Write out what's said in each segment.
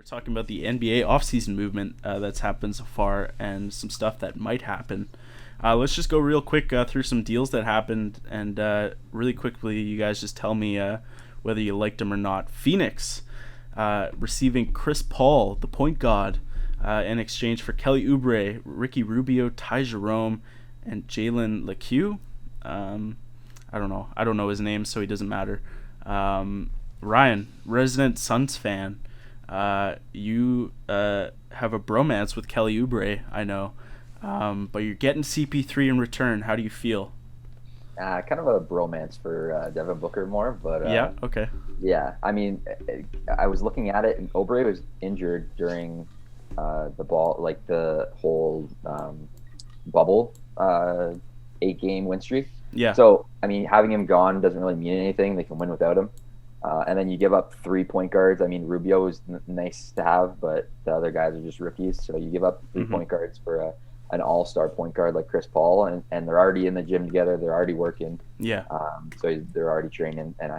We're talking about the NBA offseason movement that's happened so far and some stuff that might happen. Let's just go real quick through some deals that happened, and really quickly, you guys just tell me whether you liked them or not. Phoenix receiving Chris Paul, the point guard, in exchange for Kelly Oubre, Ricky Rubio, Ty Jerome, and Jalen LeCue. I don't know. I don't know his name, so he doesn't matter. Ryan, resident Suns fan. You have a bromance with Kelly Oubre, I know, but you're getting CP3 in return. How do you feel? Kind of a bromance for Devin Booker more, but Yeah. Okay. yeah, I mean, I was looking at it, and Oubre was injured during like the whole bubble 8-game win streak. Yeah. So, I mean, having him gone doesn't really mean anything. They can win without him. And then you give up 3 point guards. I mean, Rubio is nice to have, but the other guys are just rookies. So you give up 3 point guards for an all-star point guard like Chris Paul, and they're already in the gym together. They're already working. Yeah. So they're already training, and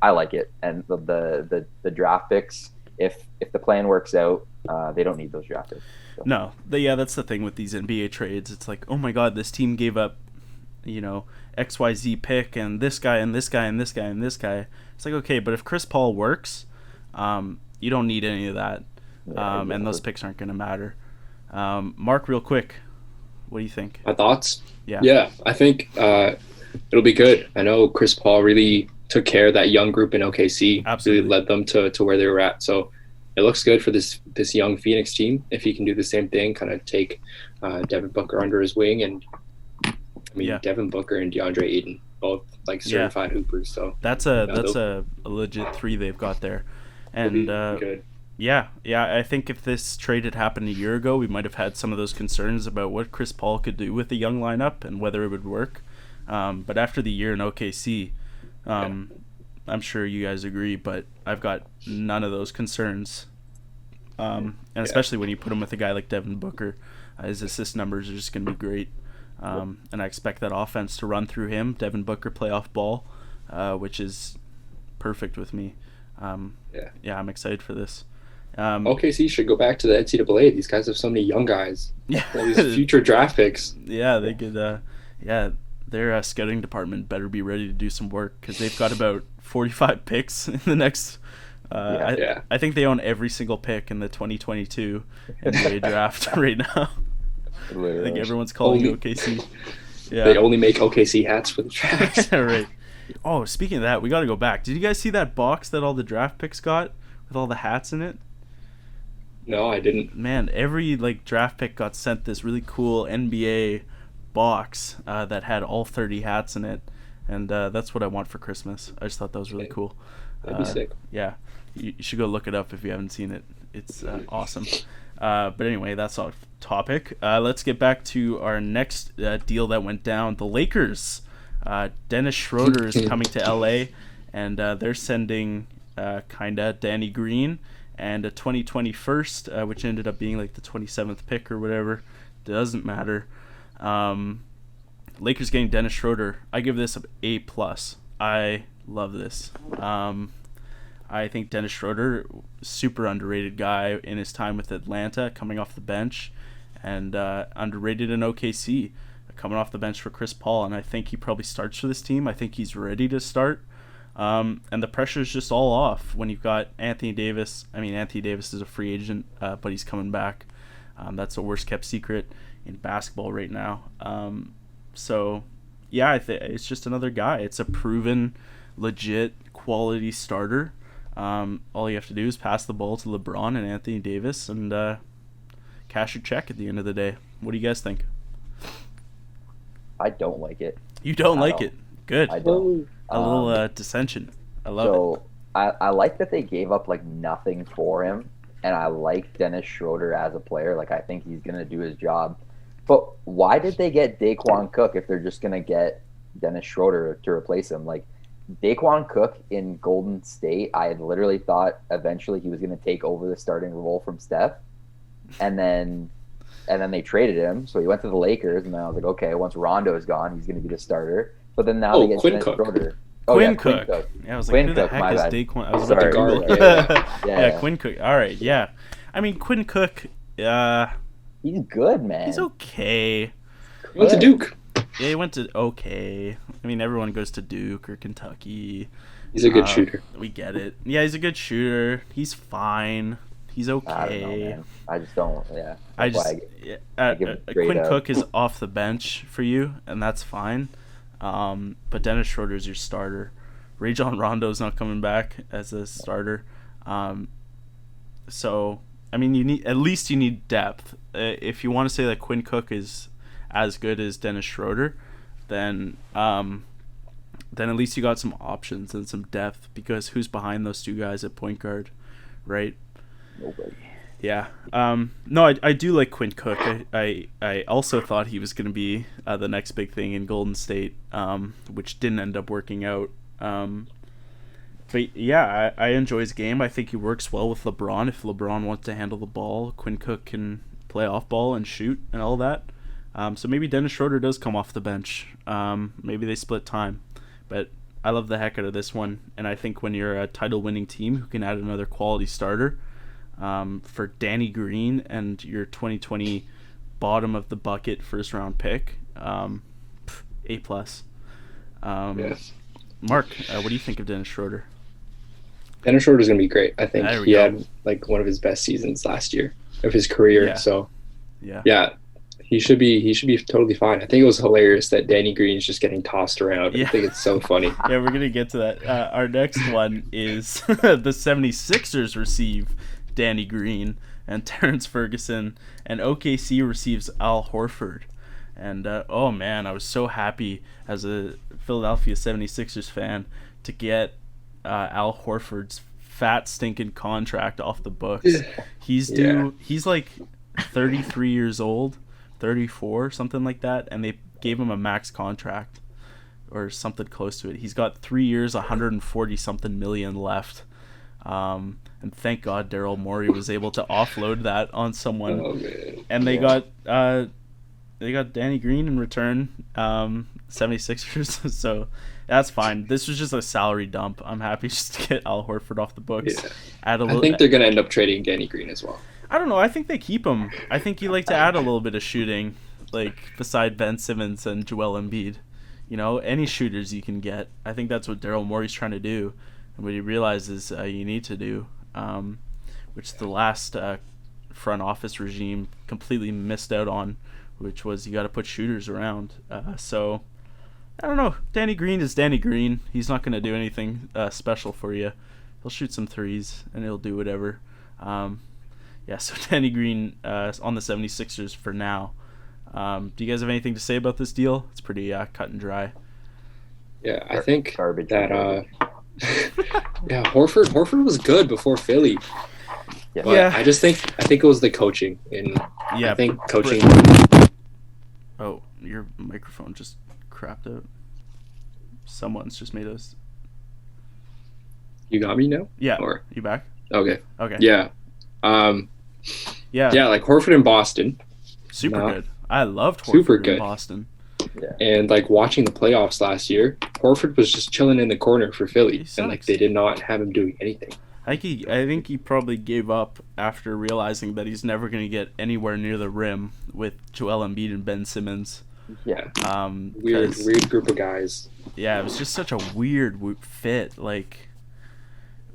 I like it. And the draft picks, if the plan works out, they don't need those draft picks. So. No. That's the thing with these NBA trades. It's like, oh my God, this team gave up, XYZ pick and this guy and this guy and this guy and this guy. It's like, okay, but if Chris Paul works, you don't need any of that. And those picks aren't going to matter. Mark, real quick, what do you think? My thoughts? Yeah. Yeah, I think it'll be good. I know Chris Paul really took care of that young group in OKC. Absolutely. Really led them to where they were at. So it looks good for this young Phoenix team if he can do the same thing, kind of take Devin Booker under his wing. And I mean, Devin Booker and DeAndre Ayton, both like certified hoopers. So that's a legit 3 they've got there. And good. Yeah, I think if this trade had happened a year ago, we might have had some of those concerns about what Chris Paul could do with the young lineup and whether it would work. But after the year in OKC, I'm sure you guys agree, but I've got none of those concerns. And especially when you put him with a guy like Devin Booker, his assist numbers are just going to be great. And I expect that offense to run through him, Devin Booker playoff ball, which is perfect with me. I'm excited for this. OKC should go back to the NCAA. These guys have so many young guys. Yeah. All these future draft picks. Yeah, they could. Their scouting department better be ready to do some work because they've got about 45 picks in the next. I think they own every single pick in the 2022 NBA draft right now. Literally. I think everyone's calling OKC. Yeah. They only make OKC hats for the draft. Right. Oh, speaking of that, we got to go back. Did you guys see that box that all the draft picks got with all the hats in it? No, I didn't. Man, every draft pick got sent this really cool NBA box that had all 30 hats in it, and that's what I want for Christmas. I just thought that was really cool. That'd be sick. Yeah, you should go look it up if you haven't seen it. It's awesome. But anyway, that's off topic. Let's get back to our next deal that went down. The Lakers. Dennis Schroeder is coming to LA, and they're sending Danny Green and a 2020 first, which ended up being like the 27th pick or whatever. Doesn't matter. Lakers getting Dennis Schroeder. I give this an A+. I love this. I think Dennis Schroeder, super underrated guy in his time with Atlanta, coming off the bench, and underrated in OKC, coming off the bench for Chris Paul, and I think he probably starts for this team. I think he's ready to start. And the pressure is just all off when you've got Anthony Davis. I mean, Anthony Davis is a free agent, but he's coming back. That's a worst-kept secret in basketball right now. It's just another guy. It's a proven, legit, quality starter. All you have to do is pass the ball to LeBron and Anthony Davis and cash your check at the end of the day. What do you guys think? I don't like it. You don't like it? Good. I don't. A little dissension. I love it. So I like that they gave up nothing for him, and I like Dennis Schroeder as a player. I think he's gonna do his job. But why did they get Daquan Cook if they're just gonna get Dennis Schroeder to replace him? Daquan Cook in Golden State, I had literally thought eventually he was gonna take over the starting role from Steph, and then they traded him, so he went to the Lakers, and then I was like, okay, once Rondo is gone, he's gonna be the starter. But then now they get Quinn Dennis Cook. Schroeder. Oh Quinn yeah, Cook. Quinn Cook. Yeah, I was like, Quinn who the Cook, heck my is bad. Daquan? I was about Sorry, to Google. guard, yeah. Yeah, Quinn Cook. All right, yeah. I mean, Quinn Cook, He's good, man. he's okay. He went to Duke. Yeah, he went to okay. I mean, everyone goes to Duke or Kentucky. He's a good shooter. We get it. Yeah, he's a good shooter. He's fine. He's okay. I don't know, man. I just don't. Yeah. I That's just why yeah, give him straight Quinn up. Cook is off the bench for you, and that's fine. But Dennis Schroeder's your starter. Rajon Rondo's not coming back as a starter. So I mean, you need depth. If you want to say that Quinn Cook is as good as Dennis Schroeder, then at least you got some options and some depth, because who's behind those two guys at point guard, right? Nobody. Yeah. No, I do like Quinn Cook. I also thought he was going to be the next big thing in Golden State, which didn't end up working out. But yeah, I enjoy his game. I think he works well with LeBron. If LeBron wants to handle the ball, Quinn Cook can play off ball and shoot and all that. So maybe Dennis Schroeder does come off the bench. Maybe they split time. But I love the heck out of this one. And I think when you're a title-winning team who can add another quality starter, for Danny Green and your 2020 bottom of the bucket first round pick, A+. Yes. Mark, what do you think of Dennis Schroeder? Dennis Schroeder's going to be great. I think There we he go. had like one of his best seasons last year of his career. Yeah. So Yeah. he should be totally fine. I think it was hilarious that Danny Green's just getting tossed around. Yeah. I think it's so funny. Yeah, we're going to get to that. Our next one is the 76ers receive Danny Green and Terrence Ferguson, and OKC receives Al Horford. And, oh man, I was so happy as a Philadelphia 76ers fan to get Al Horford's fat stinking contract off the books. He's he's like 33 years old, 34, something like that, and they gave him a max contract or something close to it. He's got 3 years, 140 something million left. And thank God Daryl Morey was able to offload that on someone. Oh, man. And they got Danny Green in return, 76ers. So that's fine. This was just a salary dump. I'm happy just to get Al Horford off the books. Yeah. Add a I little. think they're going to end up trading Danny Green as well. I don't know. I think they keep him. I think you like to add a little bit of shooting, like beside Ben Simmons and Joel Embiid. You know, any shooters you can get. I think that's what Daryl Morey's trying to do, and what he realizes you need to do, which the last front office regime completely missed out on, which was you got to put shooters around. So I don't know. Danny Green is Danny Green. He's not going to do anything special for you. He'll shoot some threes and he'll do whatever. Yeah, so Danny Green on the 76ers for now. Do you guys have anything to say about this deal? It's pretty cut and dry. Yeah, I think Garbage. that yeah, Horford was good before Philly. But Yeah. I think it was the coaching, and Yeah. I think coaching. Oh, your microphone just crapped out. Someone's just made us. You got me now? Yeah. Or You back? okay, Okay. yeah, Yeah. yeah, like Horford in Boston, Super No. good. I loved Horford Super in good. Boston. and like watching the playoffs last year, Horford was just chilling in the corner for Philly, He and like sucks. they did not have him doing anything. I think he probably gave up after realizing that he's never going to get anywhere near the rim with Joel Embiid and Ben Simmons. Yeah. Weird 'Cause- group of guys. Yeah, it was just such a weird fit. Like,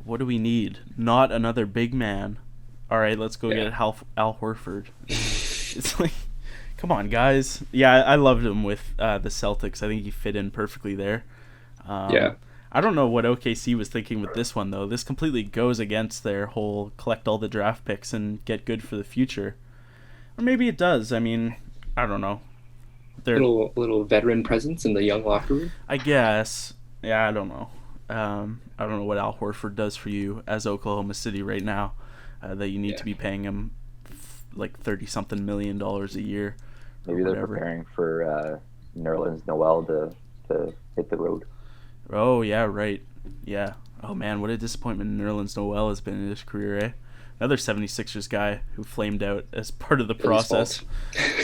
what do we need? Not another big man. All right, let's go Yeah. get Al Horford. It's like, come on, guys. Yeah, I loved him with the Celtics. I think he fit in perfectly there. Yeah. I don't know what OKC was thinking with this one, though. This completely goes against their whole collect all the draft picks and get good for the future. Or maybe it does. I mean, I don't know. They're, Little veteran presence in the young locker room. I guess. Yeah, I don't know. I don't know what Al Horford does for you as Oklahoma City right now, that you need to be paying him like $30-something million a year. or Maybe they're whatever. preparing for Nerlens Noel to hit the road. Oh, yeah, right. Yeah. Oh, man, what a disappointment Nerlens Noel has been in his career, eh? Another 76ers guy who flamed out as part of the process.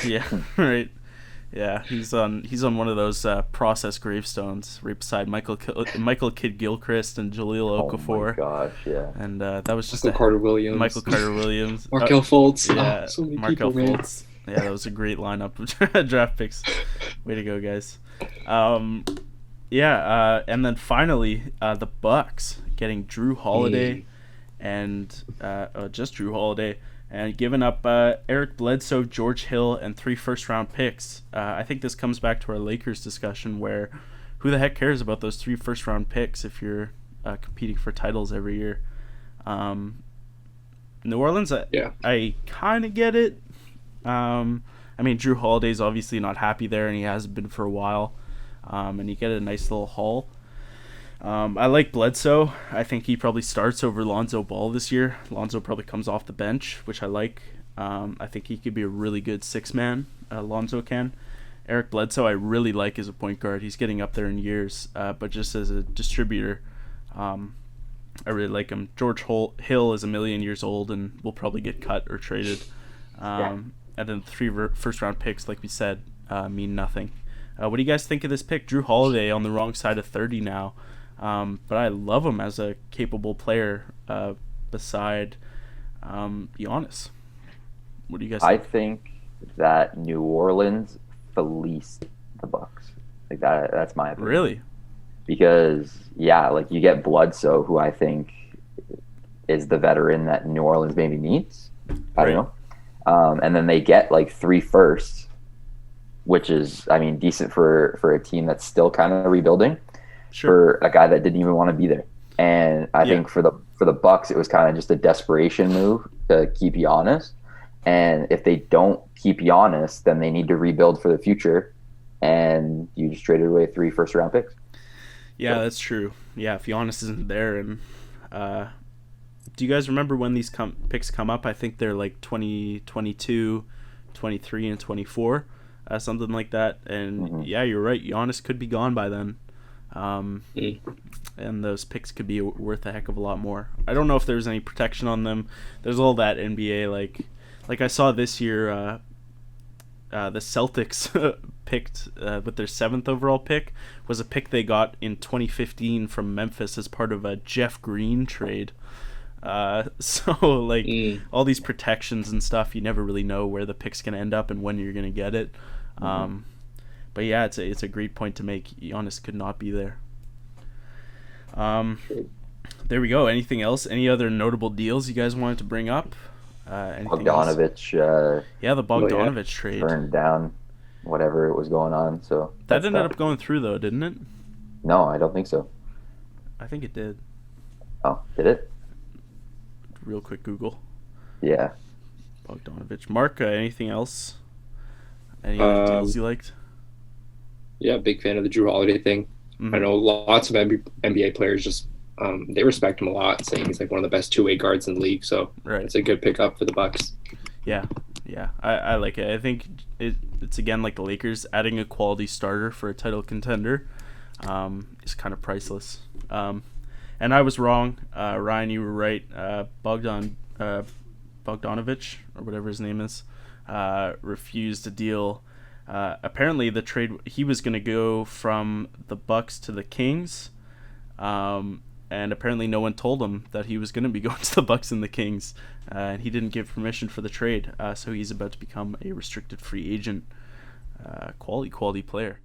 Yeah, right. Yeah, he's on one of those process gravestones right beside Michael Kidd Gilchrist and Jaleel Oh my Okafor, gosh, yeah. and that was just Michael Carter Williams. Michael Carter Williams, Markel Fultz. yeah, Oh, so many Markel people, man. Fultz. Yeah, that was a great lineup of draft picks. Way to go, guys. And then finally, the Bucks getting Drew Holiday, and just Drew Holiday, and giving up Eric Bledsoe, George Hill, and 3 first-round picks. I think this comes back to our Lakers discussion, where who the heck cares about those 3 first-round picks if you're competing for titles every year? New Orleans, I kind of get it. I mean, Drew Holiday's obviously not happy there, and he hasn't been for a while. And you get a nice little haul. I like Bledsoe. I think he probably starts over Lonzo Ball this year. Lonzo probably comes off the bench, which I like. I think he could be a really good 6-man. Lonzo can. Eric Bledsoe I really like as a point guard. He's getting up there in years, but just as a distributor, I really like him. George Hill is a million years old and will probably get cut or traded. And then 3 first-round picks, like we said, mean nothing. What do you guys think of this pick? Drew Holiday on the wrong side of 30 now. But I love him as a capable player beside Giannis. What do you guys think? I think that New Orleans fleeced the Bucks. Like that's my opinion. Really? Because, like you get Bledsoe, who I think is the veteran that New Orleans maybe needs. I don't know. And then they get like 3 firsts, which is, I mean, decent for a team that's still kind of rebuilding. Sure. For a guy that didn't even want to be there. And I think for the Bucks, it was kind of just a desperation move to keep Giannis. And if they don't keep Giannis, then they need to rebuild for the future. And you just traded away 3 first-round picks. Yeah, that's true. Yeah, if Giannis isn't there, and do you guys remember when these picks come up? I think they're like 2022, 23, and 24, something like that. And yeah, you're right. Giannis could be gone by then. And those picks could be worth a heck of a lot more. I don't know if there's any protection on them. There's all that NBA like I saw this year. The Celtics picked with their 7th overall pick was a pick they got in 2015 from Memphis as part of a Jeff Green trade. So all these protections and stuff, you never really know where the pick's gonna end up and when you're gonna get it. But yeah, it's a great point to make. Giannis could not be there. There we go. Anything else? Any other notable deals you guys wanted to bring up? Bogdanovich. The Bogdanovich trade turned down whatever it was going on. So that ended up going through, though, didn't it? No, I don't think so. I think it did. Oh, did it? Real quick Google. Yeah. Bogdanovich. Mark, anything else? Any other deals you liked? Yeah, big fan of the Drew Holiday thing. I know lots of NBA players just they respect him a lot, saying he's like one of the best 2-way guards in the league. So it's a good pickup for the Bucks. Yeah, I like it. I think it's again like the Lakers, adding a quality starter for a title contender is kind of priceless. And I was wrong. Ryan, you were right. Bogdanovich, or whatever his name is, refused a deal. Apparently the trade, he was going to go from the Bucks to the Kings, and apparently no one told him that he was going to be going to the Bucks and the Kings, and he didn't give permission for the trade, so he's about to become a restricted free agent. Quality player.